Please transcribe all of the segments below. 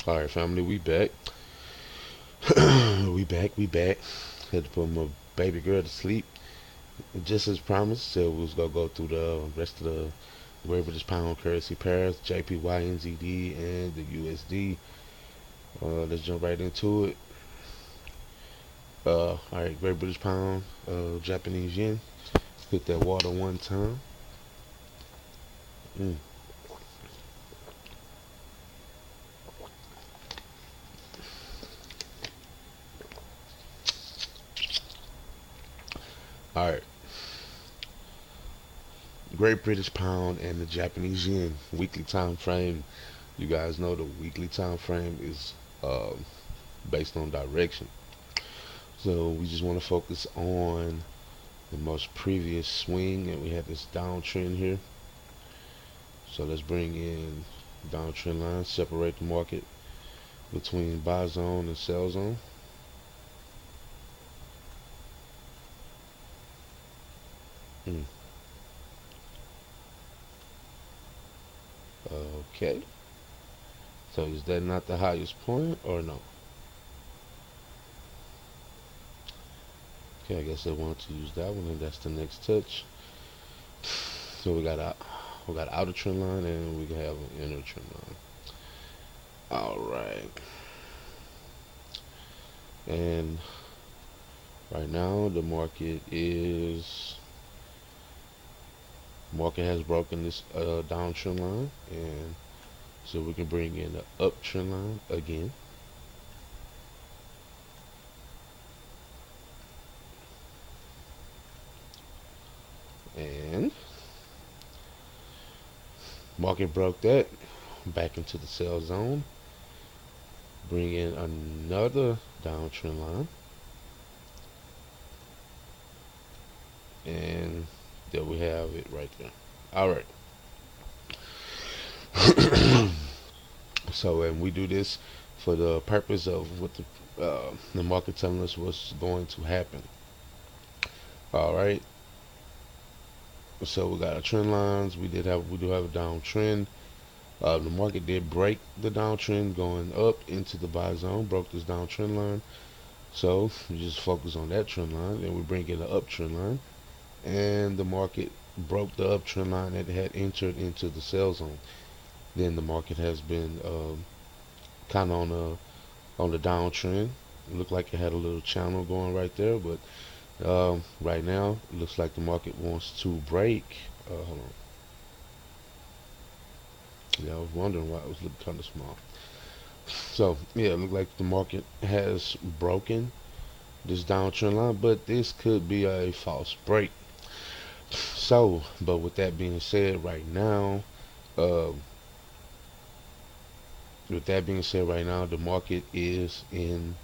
All right, family, we back. we back. Had to put my baby girl to sleep. Just as promised, said we was gonna go through the rest of the Great British Pound currency pairs, JPY-NZD and the USD. Let's jump right into it. All right, Great British Pound, Japanese Yen. Hit that water one time. Mm. All right, Great British Pound and the Japanese Yen weekly time frame. You guys know the weekly time frame is based on direction. So we just want to focus on the most previous swing, and we had this downtrend here. So let's bring in downtrend line, separate the market between buy zone and sell zone. Hmm. Okay. So is that not the highest point or no? Okay, I guess they want to use that one, and that's the next touch. So we got outer trend line, and we have an inner trend line. All right. And right now the market has broken this downtrend line, and so we can bring in the uptrend line again. And market broke that back into the sell zone. Bring in another downtrend line. And there we have it right there. All right. So, and we do this for the purpose of what the market telling us what's going to happen. All right. So we got our trend lines. We do have a downtrend. The market did break the downtrend going up into the buy zone, broke this downtrend line. So we just focus on that trend line, and we bring in the uptrend line, and the market broke the uptrend line that had entered into the sell zone. Then the market has been kind of on the downtrend. It looked like it had a little channel going right there, but right now it looks like the market wants to break. Hold on. Yeah, I was wondering why it was looking kind of small. So yeah, it looked like the market has broken this downtrend line, but this could be a false break. So, but with that being said, uh, the market is in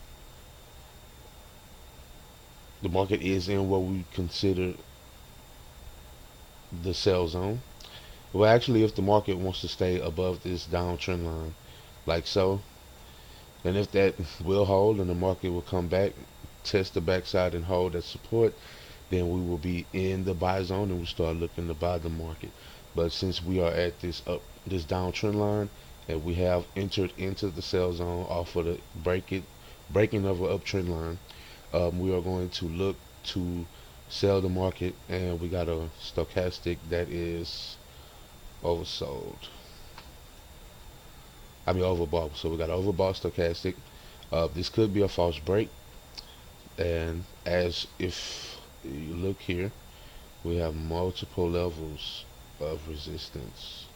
what we consider the sell zone. Well, actually, if the market wants to stay above this downtrend line, like so, and if that will hold and the market will come back, test the backside and hold that support, then we will be in the buy zone and we start looking to buy the market. But since we are at this downtrend line and we have entered into the sell zone off of the breaking of an uptrend line, we are going to look to sell the market, and we got a stochastic that is oversold. I mean overbought. So we got overbought stochastic. This could be a false break, and as if you look here, we have multiple levels of resistance.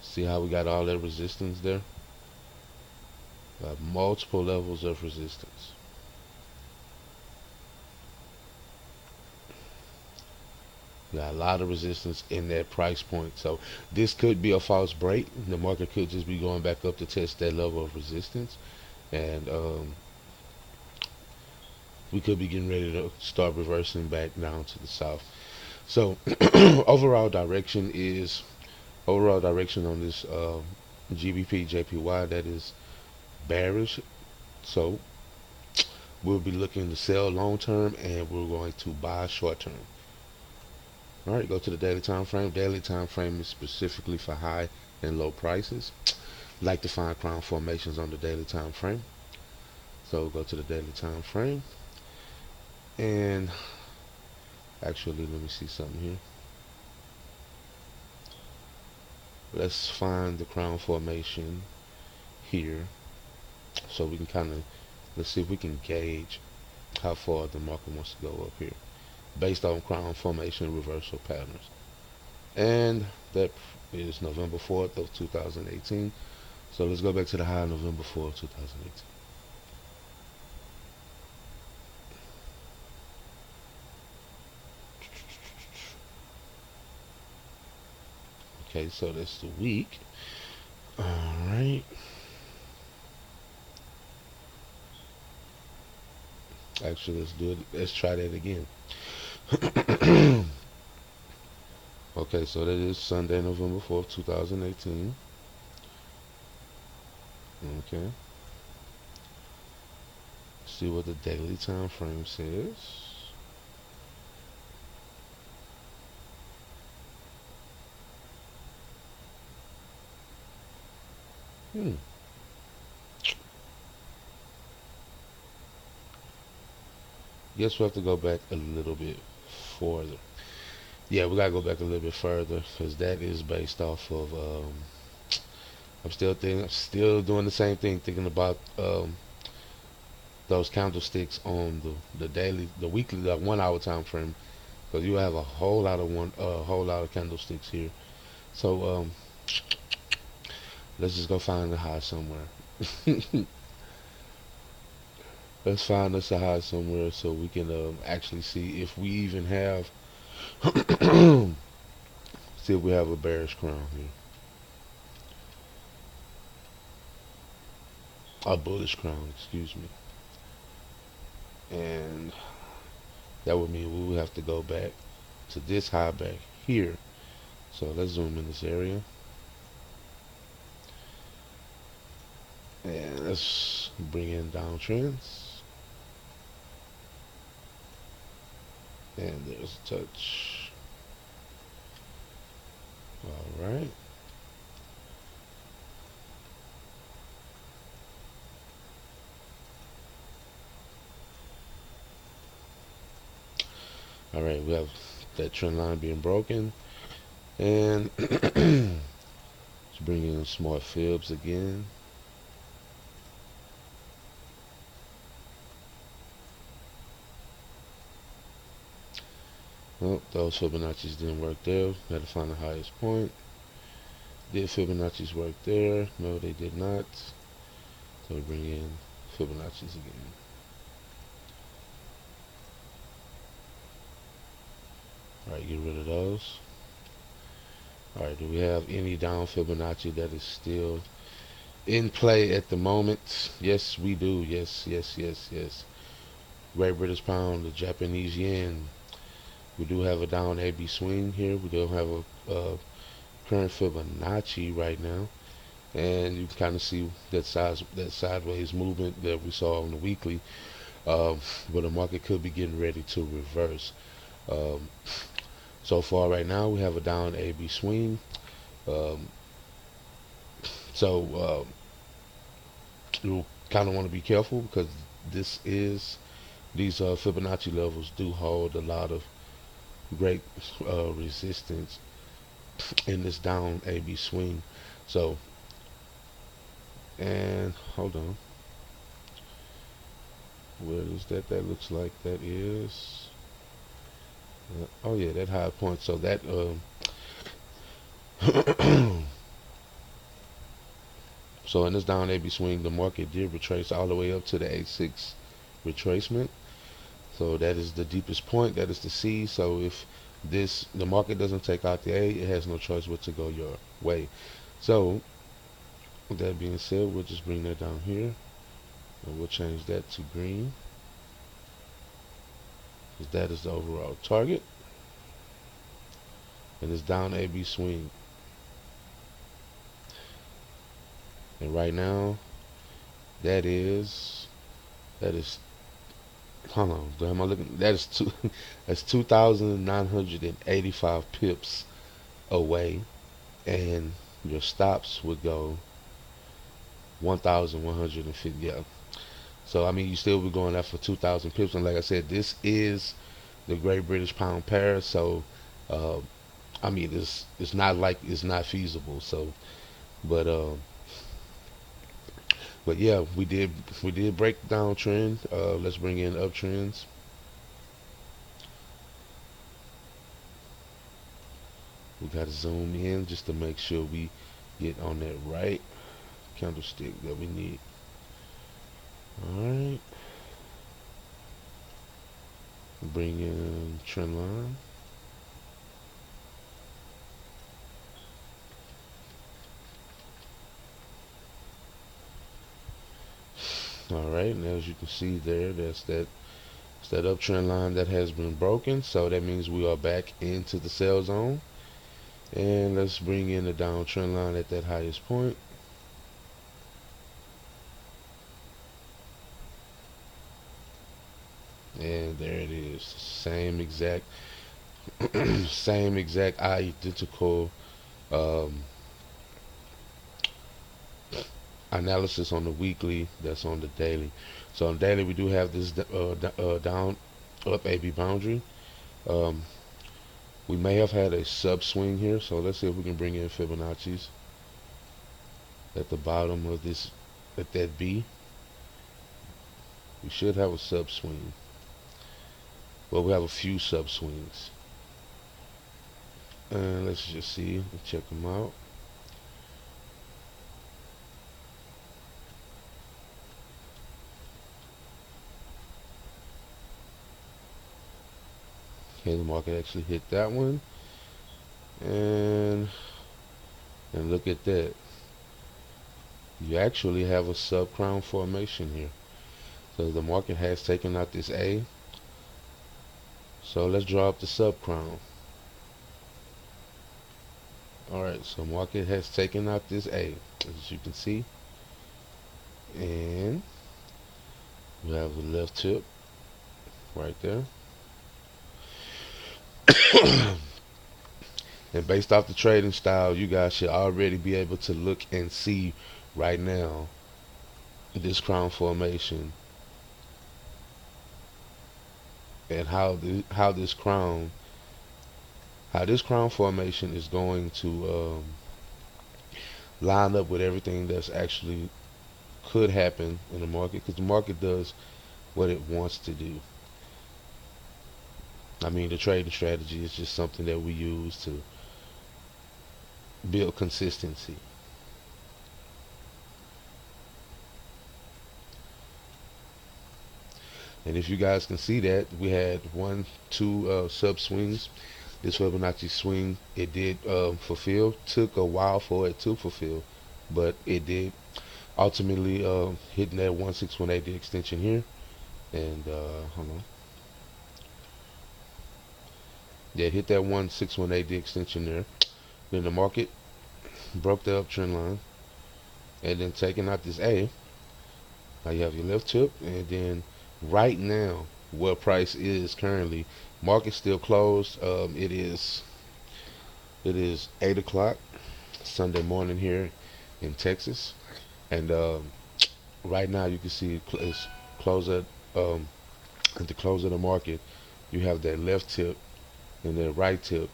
See how we got all that resistance there? We have multiple levels of resistance. We got a lot of resistance in that price point. So this could be a false break. The market could just be going back up to test that level of resistance, and we could be getting ready to start reversing back down to the south. So overall direction on this GBP JPY, that is bearish. So we'll be looking to sell long term, and we're going to buy short term. All right, go to the daily time frame. Daily time frame is specifically for high and low prices. Like to find crown formations on the daily time frame. So go to the daily time frame, and actually let me see something here. Let's find the crown formation here, so we can kind of, let's see if we can gauge how far the market wants to go up here based on crown formation reversal patterns. And that is November 4th of 2018. So let's go back to the high November 4th, 2018. Okay, so that's the week. All right. Actually, let's do it. Let's try that again. Okay, so that is Sunday, November 4th, 2018. Okay. See what the daily time frame says. Hmm. Guess we'll have to go back a little bit further. Yeah, we gotta go back a little bit further because that is based off of. I'm still doing the same thing, thinking about those candlesticks on the daily, the weekly, the 1 hour time frame, because you have a whole lot of whole lot of candlesticks here. So let's just go find the high somewhere. Let's find us a high somewhere so we can actually see if we even have see if we have a bearish crown here, a bullish crown, excuse me. And that would mean we would have to go back to this high back here. So let's zoom in this area, and let's bring in downtrends. And there's a touch. All right. All right, we have that trend line being broken. And let's bring in smart fibs again. Well, those Fibonacci's didn't work there. We had to find the highest point. Did Fibonacci's work there? No, they did not. So we bring in Fibonacci's again. Alright, get rid of those. Alright, do we have any down Fibonacci that is still in play at the moment? Yes, we do. Yes, yes, yes, yes. Great British Pound, the Japanese Yen. We do have a down AB swing here. We do have a current Fibonacci right now. And you can kind of see that sideways movement that we saw on the weekly, where the market could be getting ready to reverse. Um, so far right now we have a down AB swing. Um, so you kind of want to be careful because these Fibonacci levels do hold a lot of great resistance in this down AB swing. So, and hold on, where is that? That looks like that is. Oh yeah, that high point. So that so in this down AB swing, the market did retrace all the way up to the A6 retracement. So that is the deepest point. That is the C. So if the market doesn't take out the A, it has no choice but to go your way. So with that being said, we'll just bring that down here, and we'll change that to green, because that is the overall target. And it's down AB swing. And right now, that is Hold on, am I looking? That is two. That's 2,985 pips away, and your stops would go 1,150. Yeah. So I mean, you still be going out for 2,000 pips, and like I said, this is the Great British Pound pair. So, uh, I mean, it's not like it's not feasible. So, but but yeah, we did break down trend. Let's bring in uptrends. We got to zoom in just to make sure we get on that right candlestick that we need. All right, bring in trend line. All right, and as you can see there, that's that uptrend line that has been broken. So that means we are back into the sell zone. And let's bring in the downtrend line at that highest point. And there it is. Same exact same exact identical um, analysis on the weekly that's on the daily. So on daily we do have this down up AB boundary. Um, we may have had a sub swing here, so let's see if we can bring in Fibonacci's at the bottom of this, at that B. We should have a sub swing. Well, we have a few sub swings. And let's just see, check them out. Okay, the market actually hit that one. And look at that. You actually have a sub-crown formation here. So the market has taken out this A. So let's draw up the sub-crown. Alright, so market has taken out this A, as you can see. And we have the left tip right there. And based off the trading style, you guys should already be able to look and see right now this crown formation and how this crown formation is going to line up with everything that's actually could happen in the market, because the market does what it wants to do. I mean, the trading strategy is just something that we use to build consistency. And if you guys can see that, we had two sub swings. This Fibonacci swing, it did fulfill. Took a while for it to fulfill, but it did ultimately hitting that 1618 extension here. And hold on. Yeah, hit that 1618 extension there. Then the market broke the uptrend line, and then taking out this A. Now you have your left tip, and then right now, where price is currently, market still closed. It is 8 o'clock Sunday morning here in Texas, and right now you can see it's close at the close of the market. You have that left tip and that right tip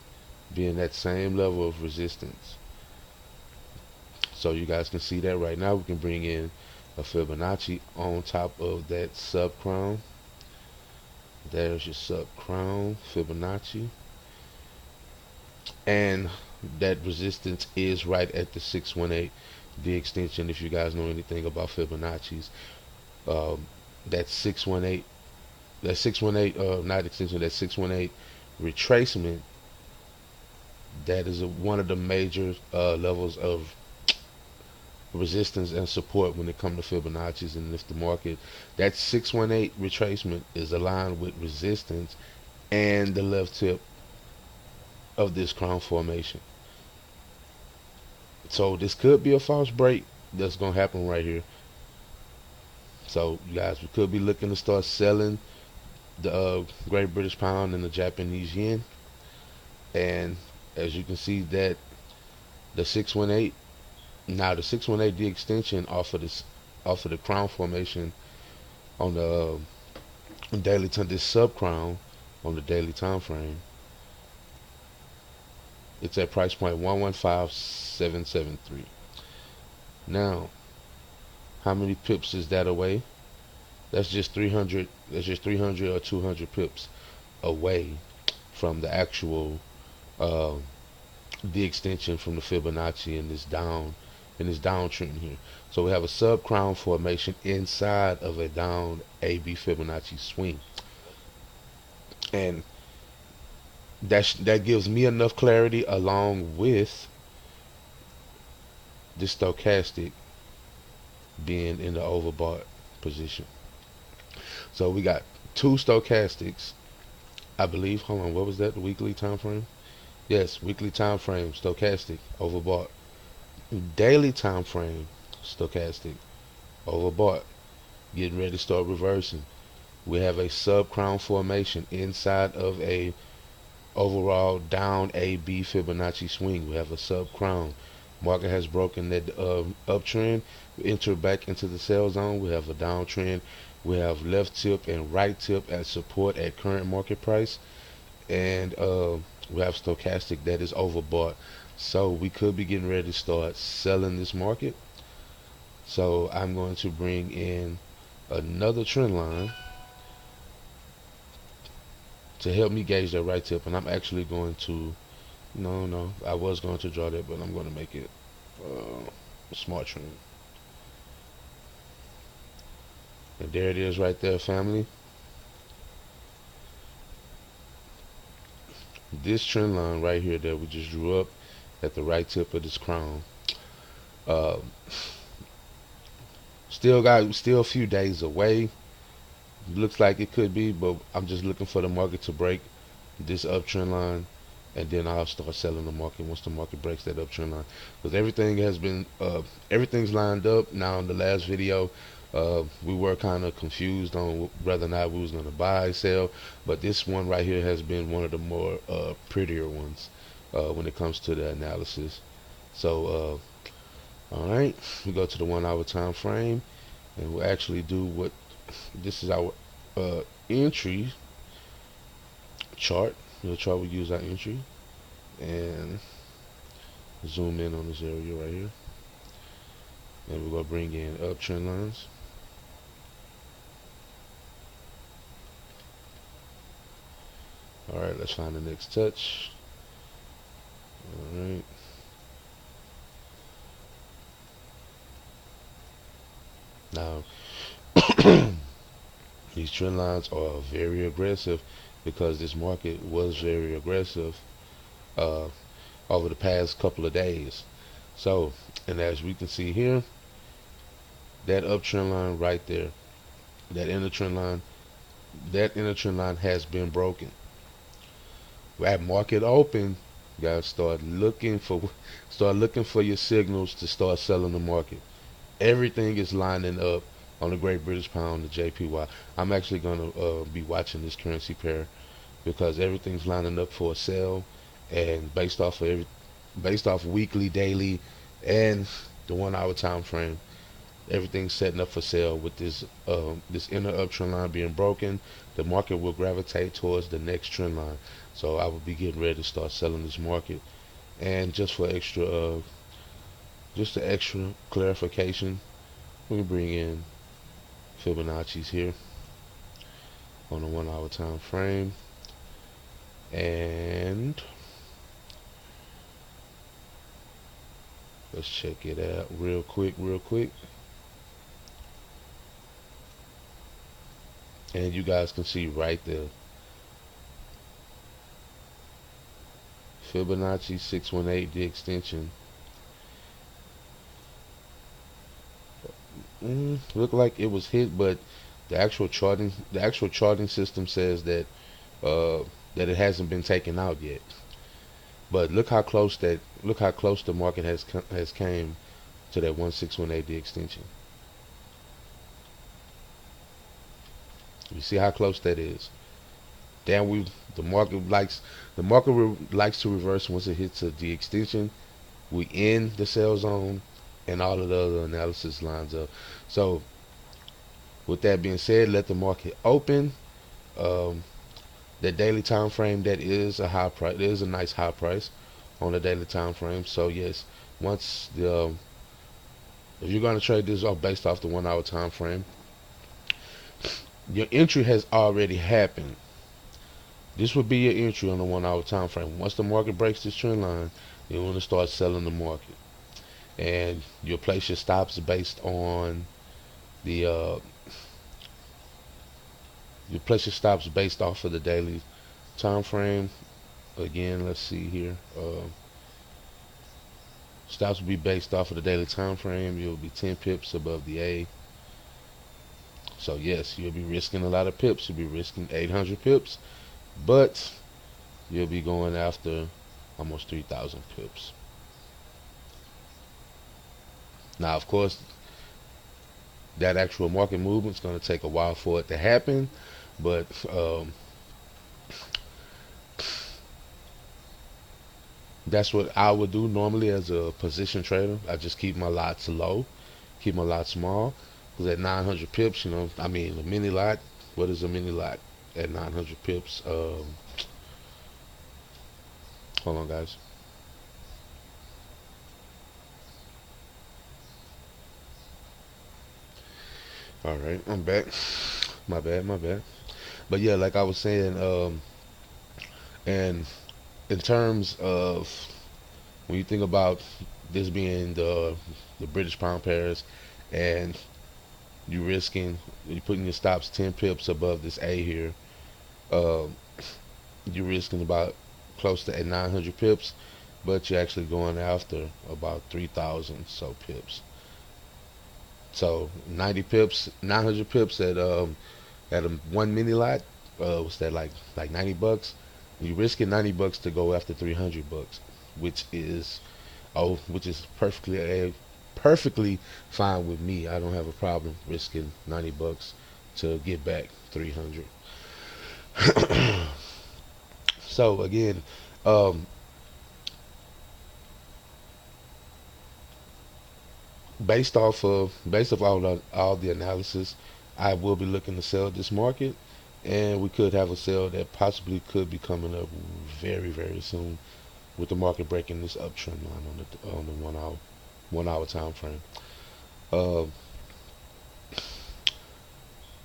being that same level of resistance. So you guys can see that right now. We can bring in a Fibonacci on top of that sub crown. There's your sub crown Fibonacci, and that resistance is right at the 618, the extension. If you guys know anything about Fibonacci's, that 618, not extension, that 618 retracement, that is one of the major levels of resistance and support when it comes to Fibonacci's. And if the market, that 618 retracement is aligned with resistance and the left tip of this crown formation. So this could be a false break that's gonna happen right here. So you guys, we could be looking to start selling the Great British Pound and the Japanese Yen. And as you can see that the 618, now the 618 D extension off of the crown formation on the daily time, this sub crown on the daily time frame, it's at price point 115773. Now, how many pips is that away? That's just 300. That's just 300 or 200 pips away from the actual uh, the extension from the Fibonacci in this downtrend here. So we have a sub crown formation inside of a down AB Fibonacci swing, and that gives me enough clarity along with the stochastic being in the overbought position. So we got two stochastics, I believe. Hold on, what was that? The weekly time frame? Yes, weekly time frame, stochastic, overbought. Daily time frame, stochastic, overbought. Getting ready to start reversing. We have a sub crown formation inside of a overall down AB Fibonacci swing. We have a sub crown. Market has broken that uptrend. We enter back into the sell zone. We have a downtrend. We have left tip and right tip as support at current market price, and we have stochastic that is overbought. So we could be getting ready to start selling this market. So I'm going to bring in another trend line to help me gauge that right tip, and I'm actually going to no, I was going to draw that, but I'm going to make it a smart trend. And there it is right there, family. This trend line right here that we just drew up at the right tip of this crown, uh, still a few days away. Looks like it could be, but I'm just looking for the market to break this uptrend line, and then I'll start selling the market once the market breaks that uptrend line. Because everything's lined up. Now in the last video, we were kind of confused on whether or not we was going to buy, sell, but this one right here has been one of the more prettier ones when it comes to the analysis. So all right, we go to the 1 hour time frame, and we'll actually do what this is our entry chart. The chart we use our entry, and zoom in on this area right here, and we're going to bring in uptrend lines. Alright, let's find the next touch. Alright. Now, these trend lines are very aggressive because this market was very aggressive over the past couple of days. So, and as we can see here, that uptrend line right there, that inner trend line has been broken. At market open, you guys start looking for your signals to start selling the market. Everything is lining up on the Great British Pound, the JPY. I'm actually going to be watching this currency pair because everything's lining up for a sell, and based off weekly, daily, and the 1 hour time frame, everything's setting up for sale. With this inner uptrend line being broken, the market will gravitate towards the next trend line. So I will be getting ready to start selling this market. And just for extra clarification, we bring in Fibonacci's here on the 1 hour time frame, and let's check it out real quick. And you guys can see right there, Fibonacci 618, the extension. Looked like it was hit, but the actual charting system says that that it hasn't been taken out yet. But look how close the market has came to that 1618D extension. You see how close that is. Then the market likes likes to reverse once it hits the extension. We in the sell zone, and all of the other analysis lines up. So with that being said, let the market open. Um, the daily time frame, that is a high price. It is a nice high price on the daily time frame. So yes, once the if you're going to trade this off based off the 1 hour time frame, your entry has already happened. This would be your entry on the 1 hour time frame. Once the market breaks this trend line, you want to start selling the market, and you'll place your stops based on the you place your stops based off of the daily time frame. Again, let's see here. Stops will be based off of the daily time frame. You'll be 10 pips above the A. So yes, you'll be risking a lot of pips. You'll be risking 800 pips, but you'll be going after almost 3,000 pips. Now, of course, that actual market movement is going to take a while for it to happen, but that's what I would do normally as a position trader. I just keep my lots low, keep my lots small, because at 900 pips, I mean, a mini lot. What is a mini lot at 900 pips? Hold on, guys. All right, I'm back. My bad, my bad. But yeah, like I was saying, and in terms of when you think about this being the British pound pairs, and you're putting your stops 10 pips above this A here, uh, you're risking about close to at 900 pips, but you're actually going after about 3,000 so pips. So 90 pips, 900 pips at a one mini lot, what's that, like $90? You're risking $90 to go after $300, which is perfectly fine with me. I don't have a problem risking $90 to get back 300. So again, um, based off all the analysis, I will be looking to sell this market, and we could have a sale that possibly could be coming up very very soon, with the market breaking this uptrend line on the 1 hour time frame. Uh,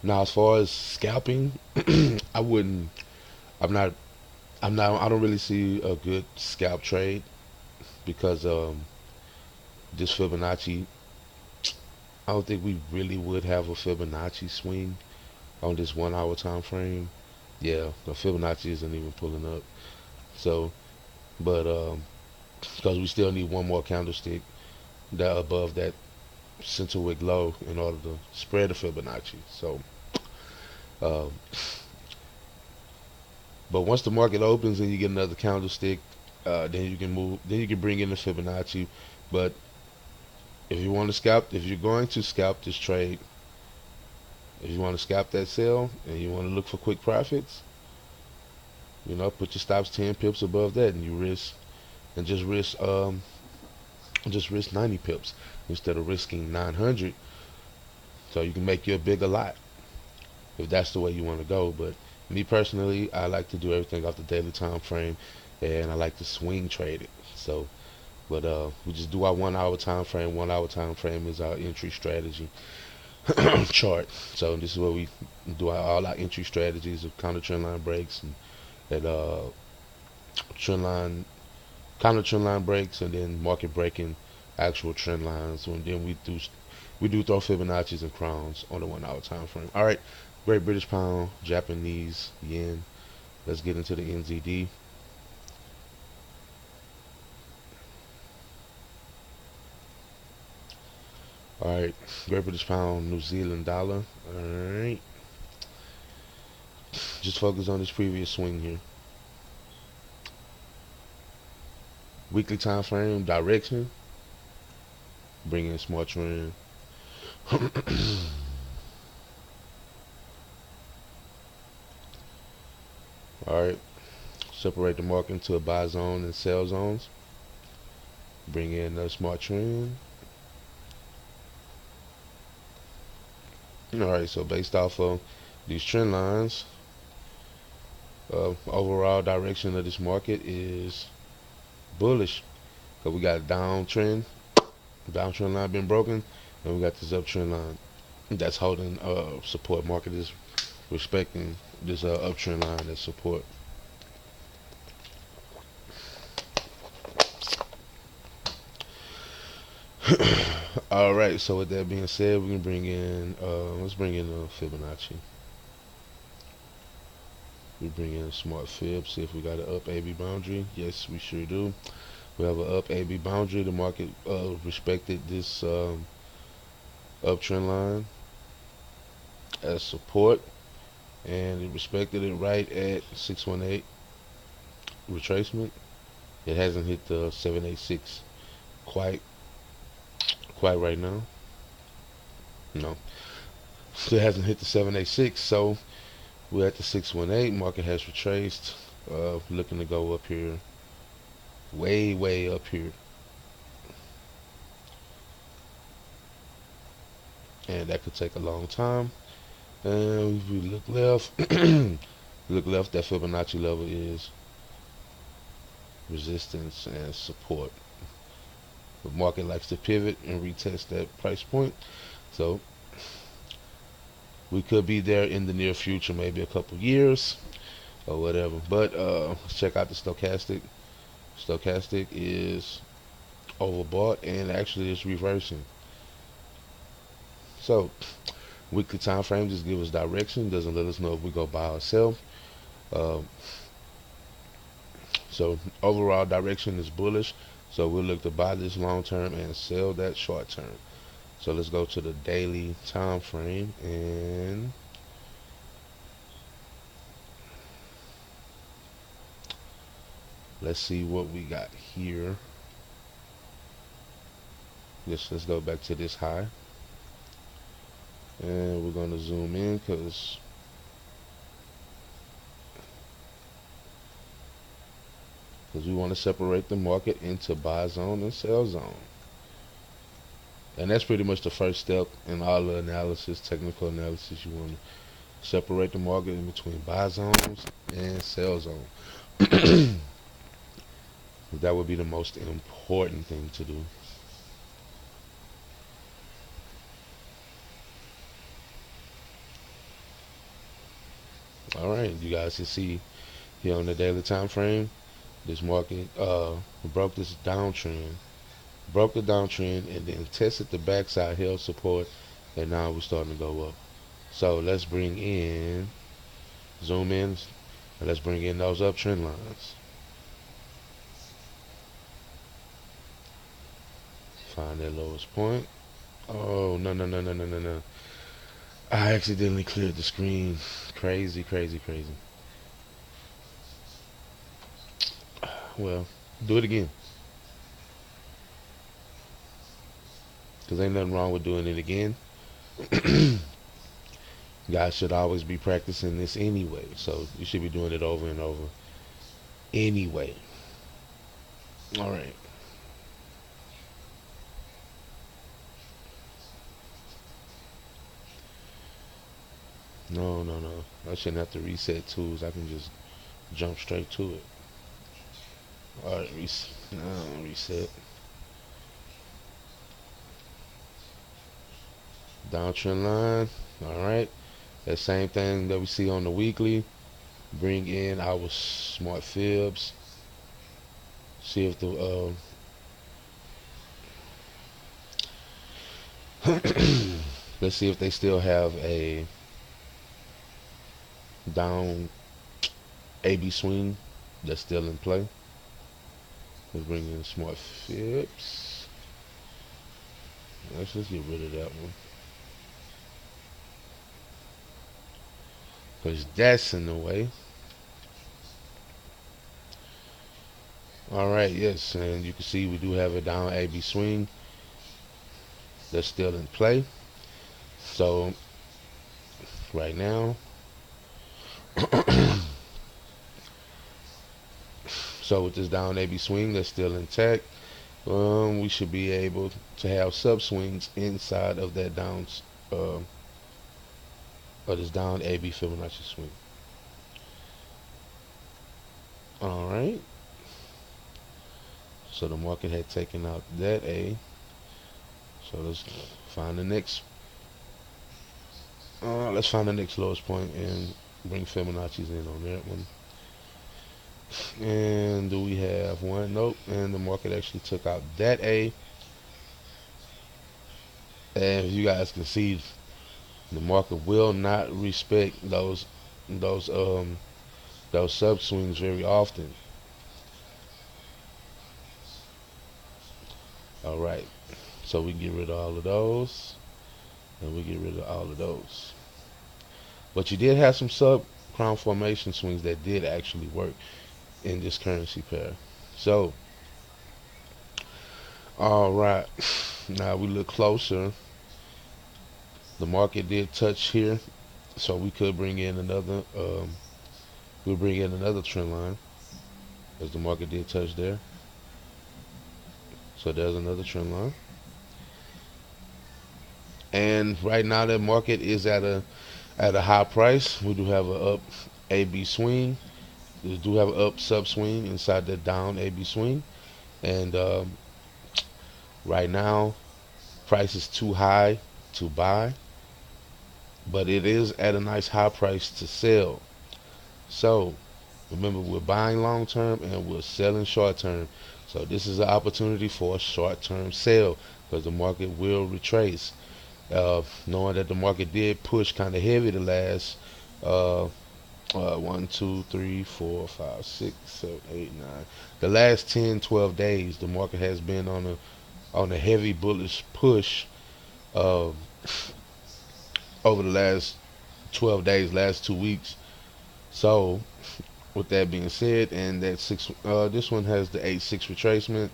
Now as far as scalping, I wouldn't. I'm not. I don't really see a good scalp trade because this Fibonacci. I don't think we really would have a Fibonacci swing on this 1 hour time frame. Yeah, the Fibonacci isn't even pulling up. So, but because we still need one more candlestick that above that center wick low in order to spread the Fibonacci. So, um, but once the market opens and you get another candlestick, then you can move. Then you can bring in the Fibonacci. But if you're going to scalp this trade, if you want to scalp that sell and you want to look for quick profits, put your stops 10 pips above that, and you risk and just risk 90 pips instead of risking 900. So you can make you a bigger lot if that's the way you want to go. But me personally, I like to do everything off the daily time frame, and I like to swing trade it. So, but we just do our 1 hour time frame. 1 hour time frame is our entry strategy chart. So this is where we do all our entry strategies of counter trend line breaks and trend line counter trend line breaks, and then market breaking actual trend lines. And then we do throw Fibonacci's and crowns on the 1 hour time frame. All right, Great British Pound, Japanese yen. Let's get into the NZD. All right, Great British Pound, New Zealand dollar. All right, just focus on this previous swing here. Weekly time frame direction. Bring in smart trend. Alright, separate the market into a buy zone and sell zones. Bring in a smart trend. Alright, so based off of these trend lines, overall direction of this market is bullish. So we got a downtrend line been broken, and we got this uptrend line that's holding support. Market is respecting this uptrend line as support. All right, so with that being said, we can bring in let's bring in a Fibonacci. We bring in a smart fib, see if we got an up AB boundary. Yes, we sure do. We have an up AB boundary. The market respected this uptrend line as support, and it respected it right at 618 retracement. It hasn't hit the 786 quite right now. No, still hasn't hit the 786. So we're at the 618. Market has retraced. Looking to go up here, way up here, and that could take a long time. And if we look left, that Fibonacci level is resistance and support. The market likes to pivot and retest that price point, so we could be there in the near future, maybe a couple years or whatever. But let's check out the stochastic. Stochastic is overbought and actually it's reversing. So weekly time frame just gives us direction, doesn't let us know if we go buy or sell. So overall direction is bullish, so we'll look to buy this long term and sell that short term. So let's go to the daily time frame and let's see what we got here. Let's go back to this high, and we're going to zoom in because we want to separate the market into buy zone and sell zone. And that's pretty much the first step in all the analysis, technical analysis. You want to separate the market in between buy zones and sell zone. That would be the most important thing to do. All right, you guys can see here on the daily time frame, this market broke this downtrend, broke the downtrend, and then tested the backside, held support, and now we're starting to go up. So let's bring in, zoom in, and let's bring in those uptrend lines. Find that lowest point. Oh, no. I accidentally cleared the screen. Crazy. Well, do it again. Because ain't nothing wrong with doing it again. Guys should always be practicing this anyway. So you should be doing it over and over anyway. Alright. No. I shouldn't have to reset tools. I can just jump straight to it. Alright, reset. Downtrend line. Alright. That same thing that we see on the weekly. Bring in our smart fibs. See if the let's see if they still have a down AB swing that's still in play. Let's bring in smart fibs. Let's just get rid of that one, because that's in the way. Alright, yes, and you can see we do have a down AB swing that's still in play. So right now So with this down AB swing that's still intact, we should be able to have sub swings inside of that down of this down AB Fibonacci swing. All right. So the market had taken out that A. So let's find the next. Let's find the next lowest point and bring Fibonacci's in on that one. And do we have one? Nope. And the market actually took out that A. And you guys can see, the market will not respect those sub swings very often. All right. So we get rid of all of those, and we get rid of all of those. But you did have some sub crown formation swings that did actually work in this currency pair. So, all right. Now we look closer. The market did touch here, so we could bring in another. We'll bring in another trend line, as the market did touch there. So there's another trend line. And right now the market is at a high price. We do have a up AB swing. We do have an up sub swing inside the down AB swing. And right now, price is too high to buy, but it is at a nice high price to sell. So remember, we're buying long term and we're selling short term. So this is an opportunity for a short term sale, because the market will retrace. Knowing that the market did push kind of heavy the last 1, 2, 3, 4, 5, 6, 7, 8, 9. The last 10, 12 days, the market has been on a heavy bullish push uh, over the last 12 days, last 2 weeks. So with that being said, and that this one has the 8-6 retracement.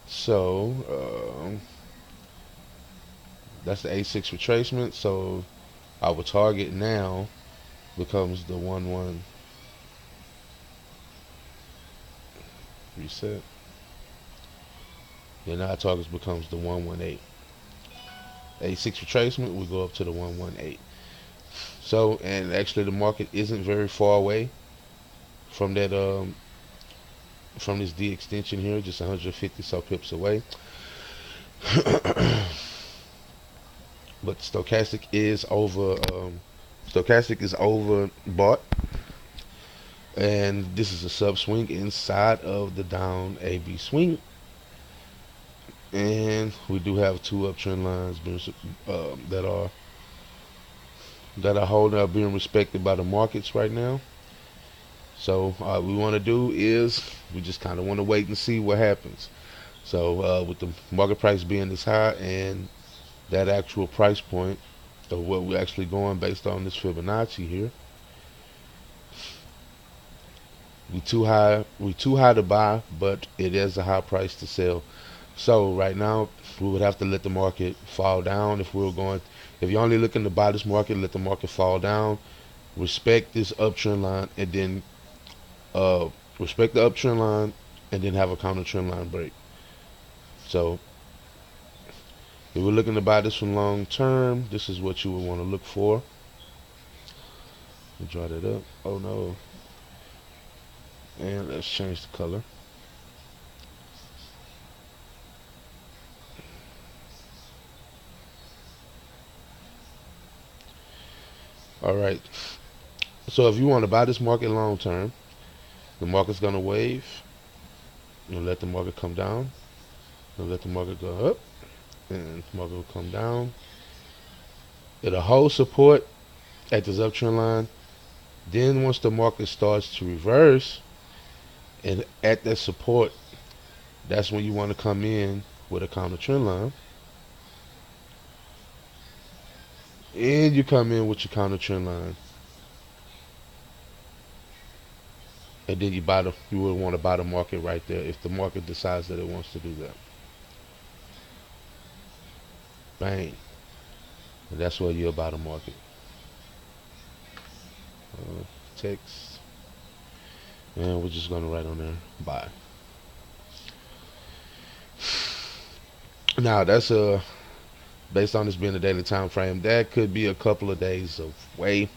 So that's the 8-6 retracement. So our target now becomes the 1-1 reset. Then our target becomes the 118. 8-6 retracement, we go up to the 118. So, and actually the market isn't very far away from that from this D extension here, just 150 so pips away. But stochastic is overbought, and this is a sub swing inside of the down AB swing. And we do have two uptrend lines that are being respected by the markets right now. So what we want to do is we just kind of want to wait and see what happens. So with the market price being this high and that actual price point of what we're actually going based on this Fibonacci here, we too high to buy, but it is a high price to sell. So right now we would have to let the market fall down. If you're only looking to buy this market, let the market fall down, respect this uptrend line, and then respect the uptrend line, and then have a counter trend line break. So if we're looking to buy this one long term, this is what you would want to look for. Let me draw that up. Oh no. And let's change the color. Alright. So if you want to buy this market long term, the market's gonna wave. You'll let the market come down. You'll let the market go up. And the market will come down. It'll hold support at this uptrend line. Then once the market starts to reverse and at that support, that's when you want to come in with a counter trend line. And you come in with your counter trend line. And then you would want to buy the market right there if the market decides that it wants to do that. Bang. And that's where you'll buy the market. Text. and we're just gonna write on there buy. Now that's based on this being a daily time frame, that could be a couple of days away.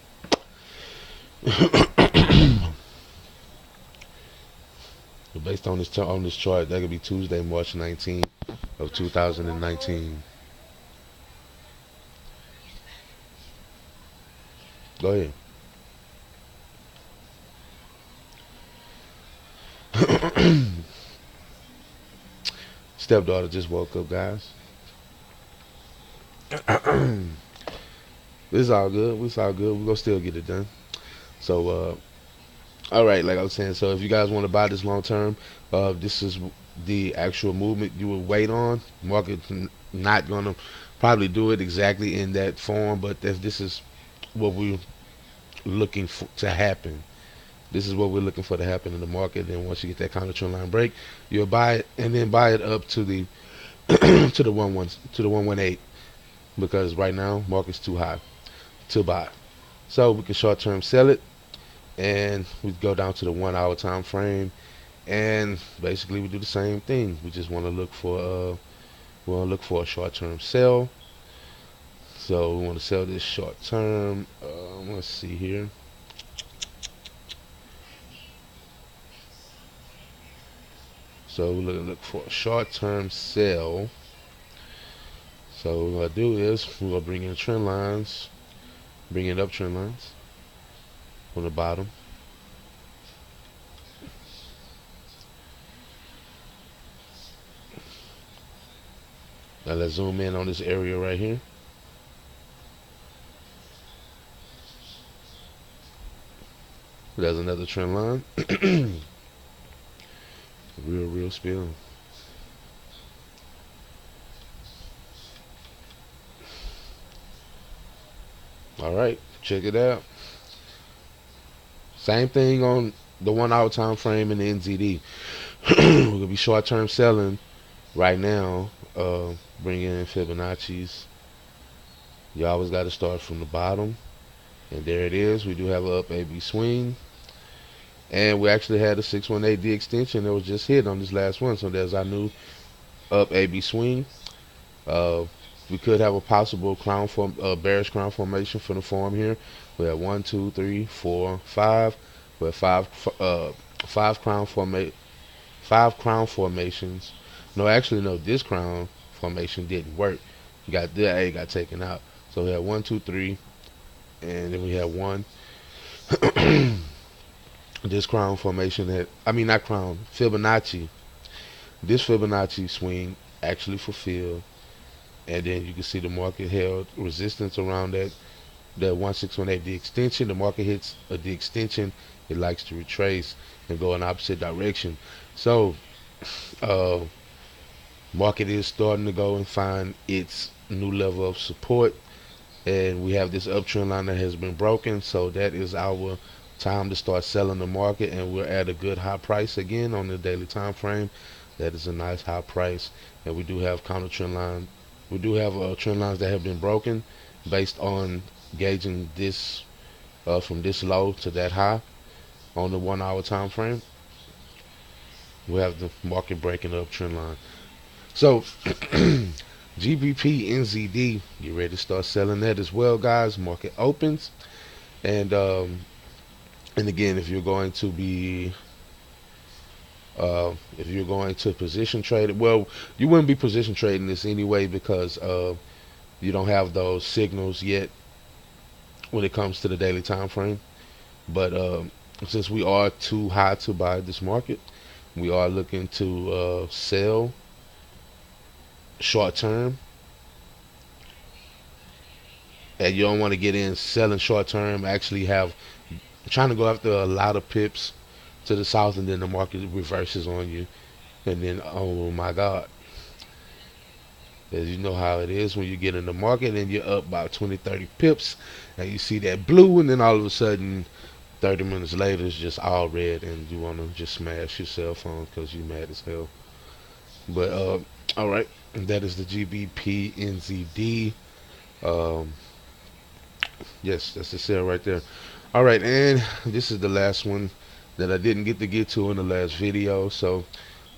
Based on this chart, that could be Tuesday, March 19th of 2019. Go ahead. Stepdaughter just woke up, guys. It's all good. It's all good. We're gonna still get it done. So, all right, like I was saying, so if you guys want to buy this long term, this is the actual movement you would wait on. Market's not gonna probably do it exactly in that form, but this is what we're looking for to happen. This is what we're looking for to happen in the market. Then once you get that counter trend line break, you'll buy it and then buy it up to the to the 118, because right now market's too high to buy. So we can short term sell it, and we go down to the 1 hour time frame, and basically we do the same thing. We just want to look for a short term sell. So we want to sell this short term. Let's see here. So we're going to look for a short term sell. So what we're going to do is we're going to bring in trend lines, bring in uptrend lines on the bottom. Now let's zoom in on this area right here. There's another trend line. Real spill. All right, check it out. Same thing on the 1 hour time frame in the NZD. We're gonna be short term selling right now. Bring in Fibonacci's. You always got to start from the bottom, and there it is. We do have an up AB swing, and we actually had a 618D extension that was just hit on this last one. So there's our new up AB swing. We could have a possible bearish crown formation for the form here. We have 1, 2, 3, 4, 5. We have five crown formations. No, actually, no. This crown formation didn't work. The A got taken out. So we have 1, 2, 3, and then we have 1. This crown formation not crown, Fibonacci. This Fibonacci swing actually fulfilled, and then you can see the market held resistance around that 1618D extension. The market hits the extension, it likes to retrace and go in opposite direction. So market is starting to go and find its new level of support, and we have this uptrend line that has been broken. So that is our time to start selling the market, and we're at a good high price again on the daily time frame. That is a nice high price, and we do have counter trend line. We do have trend lines that have been broken based on gauging this from this low to that high on the 1 hour time frame. We have the market breaking up trend line. So GBP NZD, get ready to start selling that as well, guys. Market opens, and again, if you're going to position trade it, well, you wouldn't be position trading this anyway, because you don't have those signals yet when it comes to the daily time frame. But since we are too high to buy this market, we are looking to sell short term, and you don't want to get in selling short term, actually trying to go after a lot of pips to the south, and then the market reverses on you, and then, oh my God, as you know how it is when you get in the market and you're up about 20-30 pips, and you see that blue, and then all of a sudden 30 minutes later it's just all red, and you want to just smash your cell phone because you're mad as hell. But all right, that is the GBP NZD. Yes, that's the sell right there. All right, and this is the last one that I didn't get to in the last video. So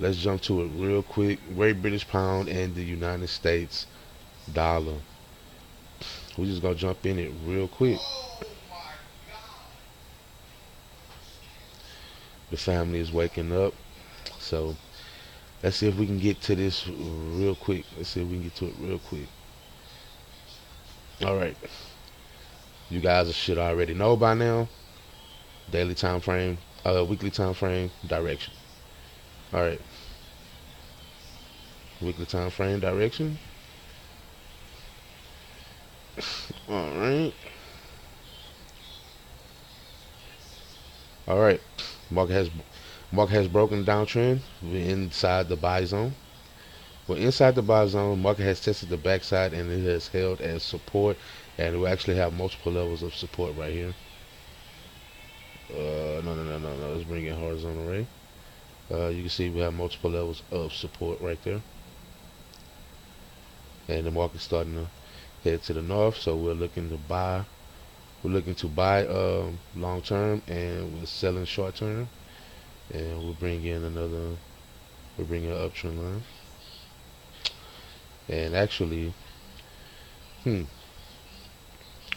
let's jump to it real quick. Great British Pound and the United States dollar. We're just gonna jump in it real quick. The family is waking up, so let's see if we can get to this real quick. Let's see if we can get to it real quick. All right, you guys should already know by now. Daily time frame, weekly time frame, direction. All right, weekly time frame, direction. All right, all right. Market has market has broken downtrend. We're inside the buy zone. Well, inside the buy zone, market has tested the backside and it has held as support, and we actually have multiple levels of support right here. No. Let's bring in horizontal ray. You can see we have multiple levels of support right there, and the market's starting to head to the north. So we're looking to buy. We're looking to buy long term, and we're selling short term, and we'll bring in another. We'll bring in an uptrend line, and actually,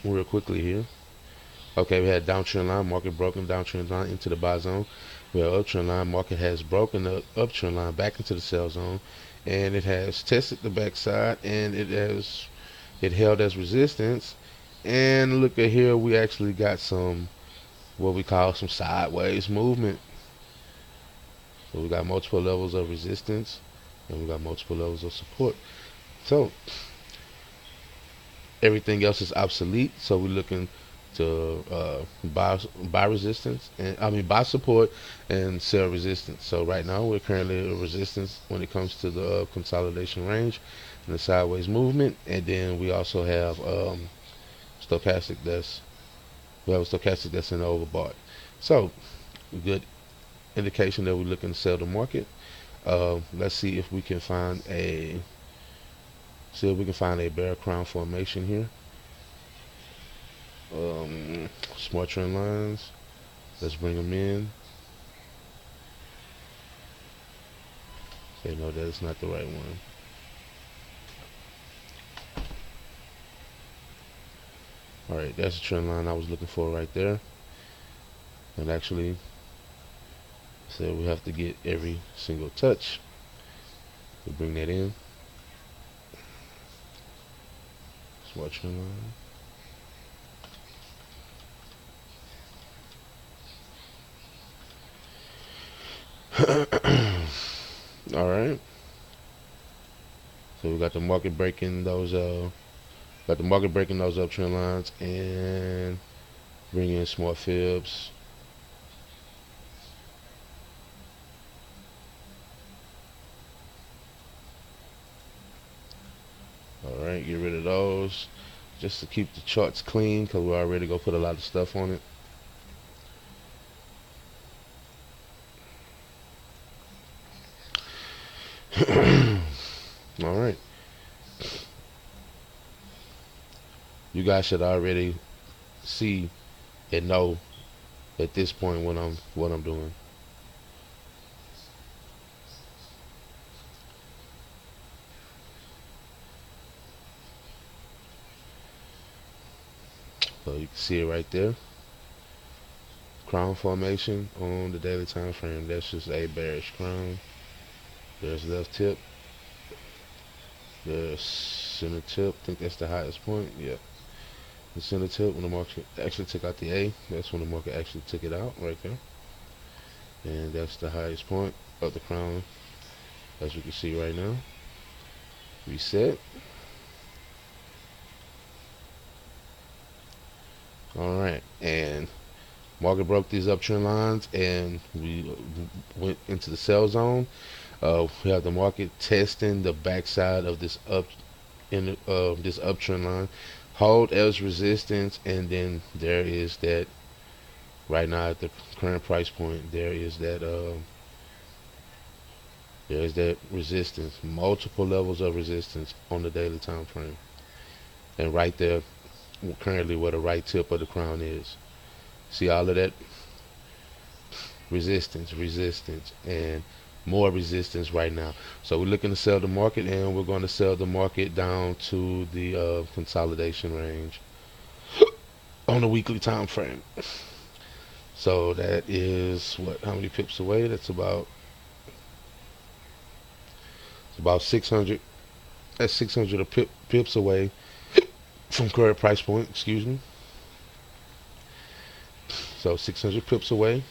real quickly here. Okay, we had downtrend line, market broken downtrend line into the buy zone. We have uptrend line, market has broken the uptrend line back into the sell zone, and it has tested the backside, and it held as resistance. And look at here, we actually got some what we call some sideways movement. So we got multiple levels of resistance, and we got multiple levels of support. So everything else is obsolete. So we're looking to buy resistance, and buy support and sell resistance. So right now we're currently at resistance when it comes to the consolidation range and the sideways movement, and then we also have stochastic that's we have a stochastic that's in the overbought. So good indication that we're looking to sell the market. Let's see if we can find a bear crown formation here. Smart trend lines. Let's bring them in. Okay, no, that is not the right one. Alright, that's the trend line I was looking for right there. And actually, so we have to get every single touch. We bring that in. Smart trend line. All right. So we got the market breaking those uptrend lines and bring in smart fibs. All right, get rid of those just to keep the charts clean because we're already gonna put a lot of stuff on it. All right, you guys should already see and know at this point what I'm doing. So you can see it right there. Crown formation on the daily time frame. That's just a bearish crown. There's left tip. There's center tip. I think that's the highest point. Yeah. The center tip when the market actually took out the A. That's when the market actually took it out right there. And that's the highest point of the crown, as we can see right now. Reset. All right, and market broke these uptrend lines, and we went into the sell zone. We have the market testing the backside of this this uptrend line, hold as resistance, and then there is that right now at the current price point. There is that resistance, multiple levels of resistance on the daily time frame, and right there, currently where the right tip of the crown is. See all of that resistance, resistance, and more resistance right now. So we're looking to sell the market, and we're going to sell the market down to the consolidation range on the weekly time frame. So that is what? How many pips away? That's about 600. That's 600 pips away from current price point. Excuse me. So 600 pips away,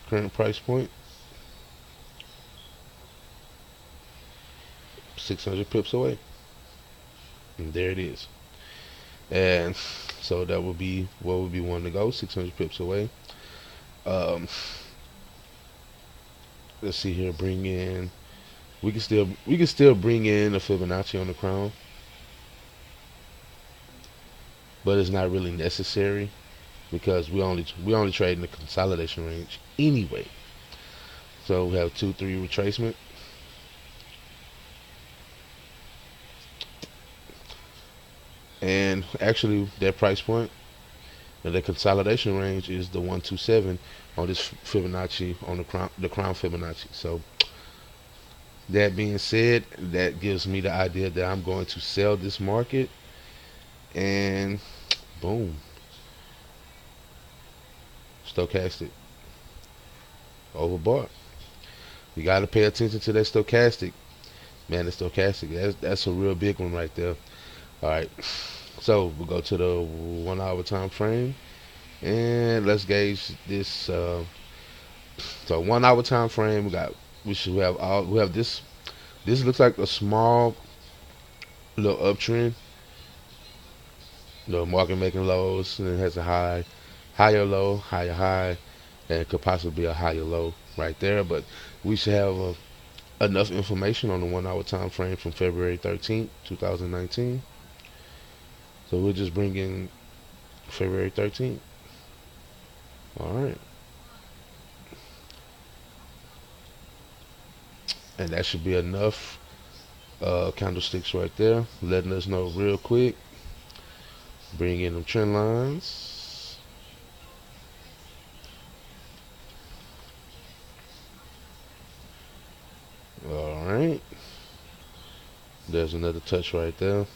current price point. 600 pips away, and there it is. And so that would be what would be one to go. 600 pips away. Um, let's see here. Bring in. We can still bring in a Fibonacci on the crown, but it's not really necessary because we only trade in the consolidation range anyway. So we have 2-3 retracement, and actually that price point and the consolidation range is the 127 on this Fibonacci on the crown Fibonacci. So that being said, that gives me the idea that I'm going to sell this market, and boom, stochastic overbought. You got to pay attention to that stochastic, man. The stochastic, that's a real big one right there. All right, so we'll go to the 1 hour time frame, and let's gauge this. So 1 hour time frame, we have this. This looks like a small little uptrend. The market making lows, and it has a higher low, higher high, and it could possibly be a higher low right there. But we should have enough information on the 1 hour time frame from February 13th, 2019. So we'll just bring in February 13th. All right. And that should be enough candlesticks right there, letting us know real quick. Bring in them trend lines. All right. There's another touch right there.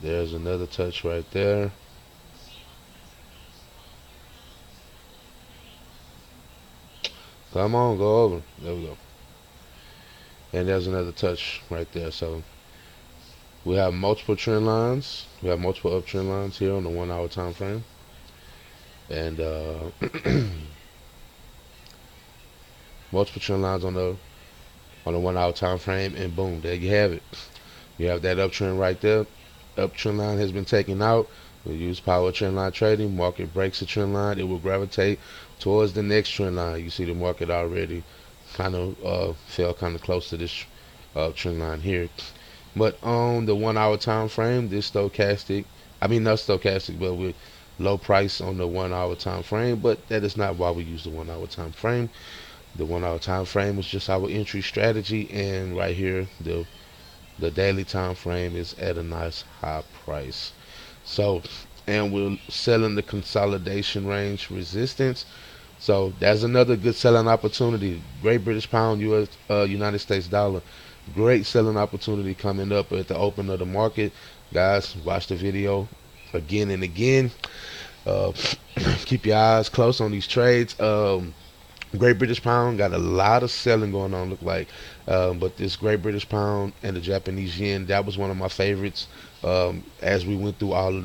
There's another touch right there. Come on, go over. There we go. And there's another touch right there. So we have multiple trend lines. We have multiple uptrend lines here on the 1 hour time frame. And multiple trend lines on the 1 hour time frame, and boom, there you have it. You have that uptrend right there. Uptrend line has been taken out. We use power trend line trading. Market breaks the trend line, it will gravitate towards the next trend line. You see the market already kind of fell kind of close to this trend line here. But on the 1 hour time frame, this stochastic, I mean not stochastic, but with low price on the 1 hour time frame. But that is not why we use the 1 hour time frame. The 1 hour time frame is just our entry strategy, and right here the daily time frame is at a nice high price. So, and we're selling the consolidation range resistance. So that's another good selling opportunity. Great British Pound, United States dollar. Great selling opportunity coming up at the open of the market. Guys, watch the video again and again. Keep your eyes close on these trades. Great British Pound got a lot of selling going on, look like. But this Great British Pound and the Japanese Yen, that was one of my favorites. As we went through all of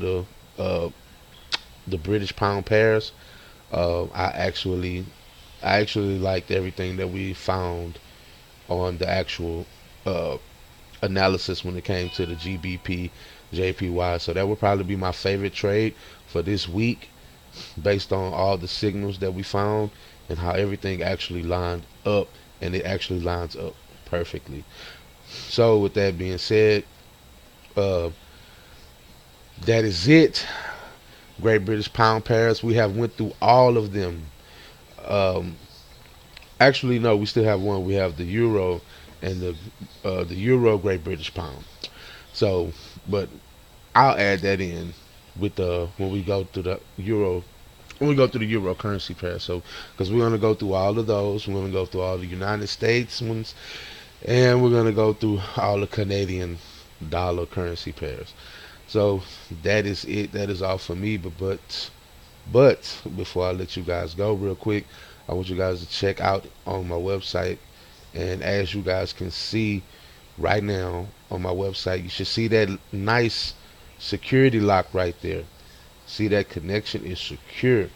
the British Pound pairs, I actually liked everything that we found on the actual analysis when it came to the GBP, JPY. So that would probably be my favorite trade for this week, based on all the signals that we found and how everything actually lined up, and it actually lines up perfectly. So with that being said, that is it. Great British Pound pairs, we have went through all of them. Actually no, we still have one. We have the Euro and the Euro Great British Pound. So but I'll add that in with the when we go through the Euro we go through the euro currency pair. So, because we're gonna go through all of those, we're gonna go through all the United States ones, and we're gonna go through all the Canadian dollar currency pairs. So that is it. That is all for me. But before I let you guys go, real quick, I want you guys to check out on my website. And as you guys can see right now on my website, you should see that nice security lock right there. See that connection is secure.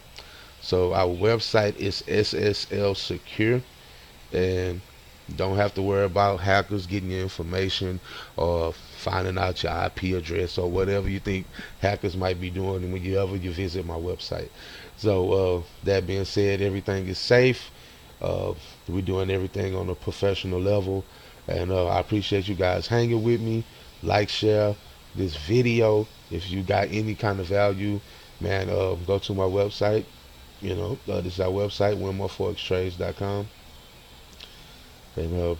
So our website is SSL secure, and don't have to worry about hackers getting your information or finding out your IP address or whatever you think hackers might be doing whenever you visit my website. So that being said, everything is safe. We're doing everything on a professional level, and I appreciate you guys hanging with me. Like, share this video if you got any kind of value, man. Go to my website. This is our website, WinMoreForexTrades.com, and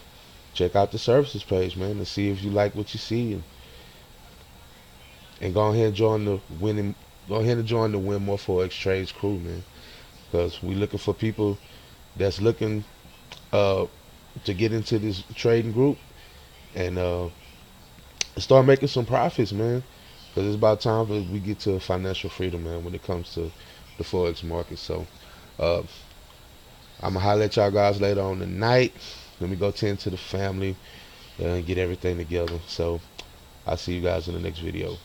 check out the services page, man, to see if you like what you see, and go ahead and join the winning. Go ahead and join the Win More Forex Trades crew, man, because we looking for people that's looking uh, to get into this trading group and start making some profits, man. Because it's about time that we get to financial freedom, man, when it comes to the forex market. So uh, I'm gonna holler at y'all guys later on tonight. Let me go tend to the family and get everything together. So I'll see you guys in the next video.